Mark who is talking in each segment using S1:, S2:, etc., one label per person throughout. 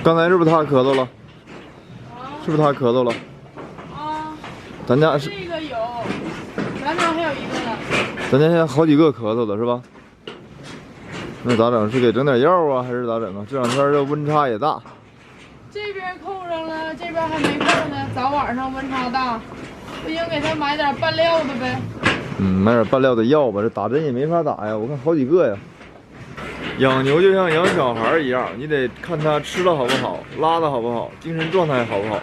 S1: 刚才是不是他咳嗽了？
S2: 啊，
S1: 是不是他咳嗽了？
S2: 啊，
S1: 咱家是，
S2: 这个有，咱家还有一个呢。
S1: 咱家现在好几个咳嗽的是吧？那咋整？是给整点药啊，还是咋整啊？这两天这温差也大。
S2: 这边扣上了，这边还没扣呢。早晚上温差大，不行给他买点拌料的呗。
S1: 买点拌料的药吧，这打针也没法打呀，我看好几个呀。养牛就像养小孩一样，你得看他吃的好不好，拉的好不好，精神状态好不好，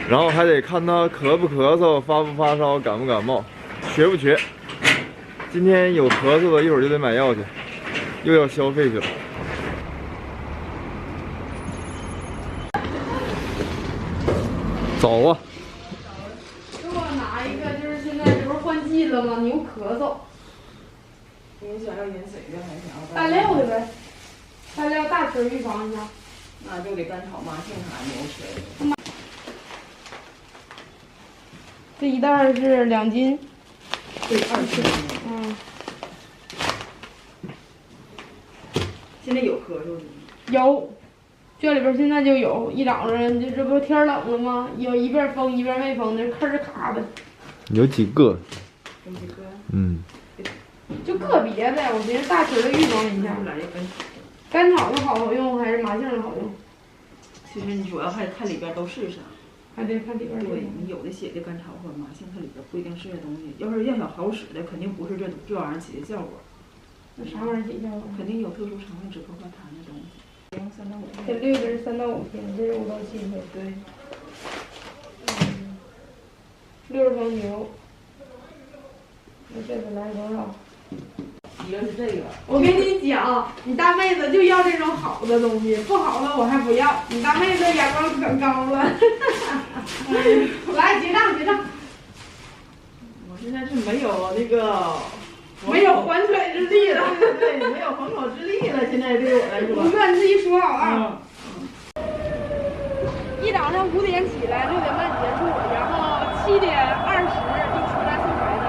S1: 然后还得看他咳不咳嗽，发不发烧，感不感冒，瘸不瘸。今天有咳嗽的，一会儿就得买药去，又要消费去了。走啊！
S2: 给我拿一个，就是现在这不是换季了吗？牛咳嗽。
S3: 你想要饮水的还是想要
S2: 拌料的呗，拌料大吃预防一下。
S3: 那就得干炒麻杏啥牛吃。
S2: 这一袋是2斤。
S3: 对，2斤。
S2: 嗯。
S3: 现在有咳嗽的吗？
S2: 有，圈里边现在就有，一早上这不天冷了吗？有一边风一边没风的，吭哧卡的。
S1: 有几个？
S3: 有几个？
S2: 就个别的，我寻思大吃的预防一下。
S3: 来一根。
S2: 干炒的好用还是麻杏的好用？
S3: 其实你主要还看里边都是啥。
S2: 还得看里边。
S3: 对，你有的写的干炒或者麻杏，它里边不一定是这东西。要是要想好使的，肯定不是这玩意儿起的效果。
S2: 那啥玩意儿起效果？
S3: 肯定有特殊成分，止咳化痰的东西。用3到5
S2: 这
S3: 天。
S2: 绿的是3到5天，这是5到7天。
S3: 对。
S2: 60头牛，我这次来多少？
S3: 一个是这个。
S2: 我跟你讲，你大妹子就要这种好的东西，不好的我还不要。你大妹子眼光可高了。来结账结账。
S3: 我现在是没有那个。
S2: 没有还嘴之力了，
S3: 对，没有还口之力了。现在对我来说，
S2: 不哥，你自己数好啊。一早上5点起来，6点半结束，然后7点20就出来送孩子。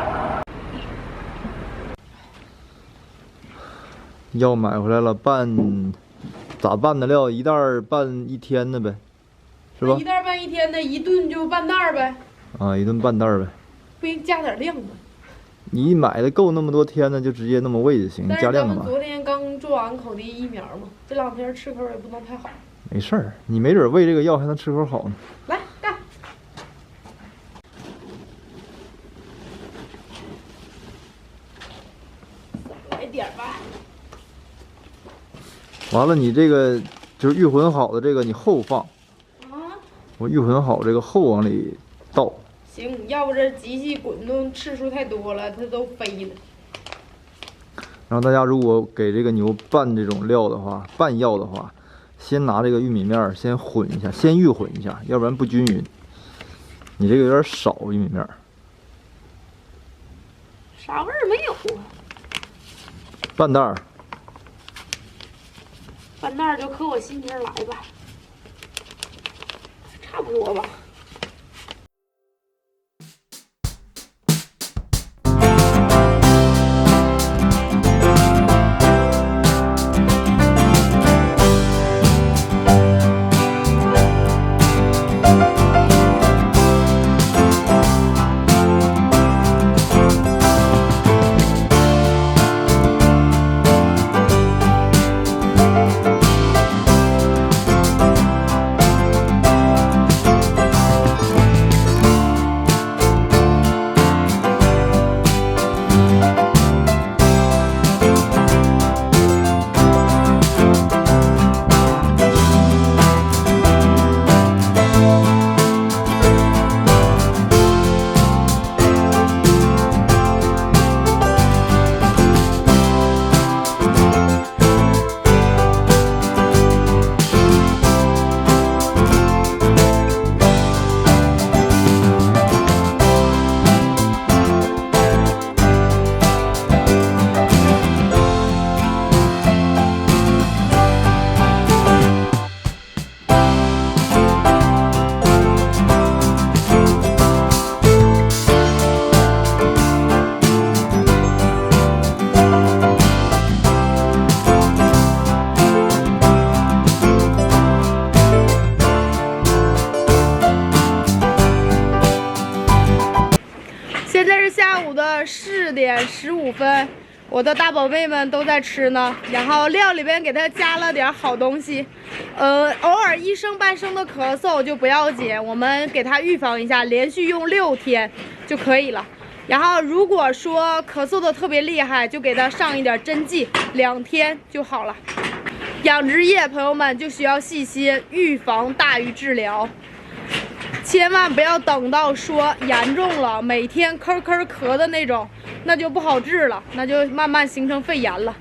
S1: 药买回来了，拌咋拌的料？一袋拌1天的呗，是吧？
S2: 一袋拌1天的，一顿就半袋呗。
S1: 啊，一顿半袋呗。
S2: 不应加点量吗？
S1: 你买的够那么多天的，就直接那么喂就行，加量干嘛？
S2: 昨天刚做完口蹄疫苗嘛，这2天吃口也不能太好。
S1: 没事儿，你没准喂这个药还能吃口好呢。
S2: 来干！来点吧。
S1: 完了，你这个就是预混好的这个，你后放。
S2: 啊？
S1: 我预混好这个后往里倒。
S2: 行，要不这机器滚动次数太多了，它都飞了。
S1: 然后大家如果给这个牛拌这种料的话，拌药的话，先拿这个玉米面先混一下，先预混一下，要不然不均匀。你这个有点少玉米面。
S2: 啥味儿没有啊？
S1: 半袋儿。
S2: 半袋儿就可我心情来吧，差不多吧。下午的4点15分，我的大宝贝们都在吃呢。然后料里边给它加了点好东西，偶尔一声半声的咳嗽就不要紧，我们给它预防一下，连续用6天就可以了。然后如果说咳嗽的特别厉害，就给它上一点针剂，2天就好了。养殖业朋友们就需要细心，预防大于治疗。千万不要等到说严重了，每天咳咳咳的那种，那就不好治了，那就慢慢形成肺炎了。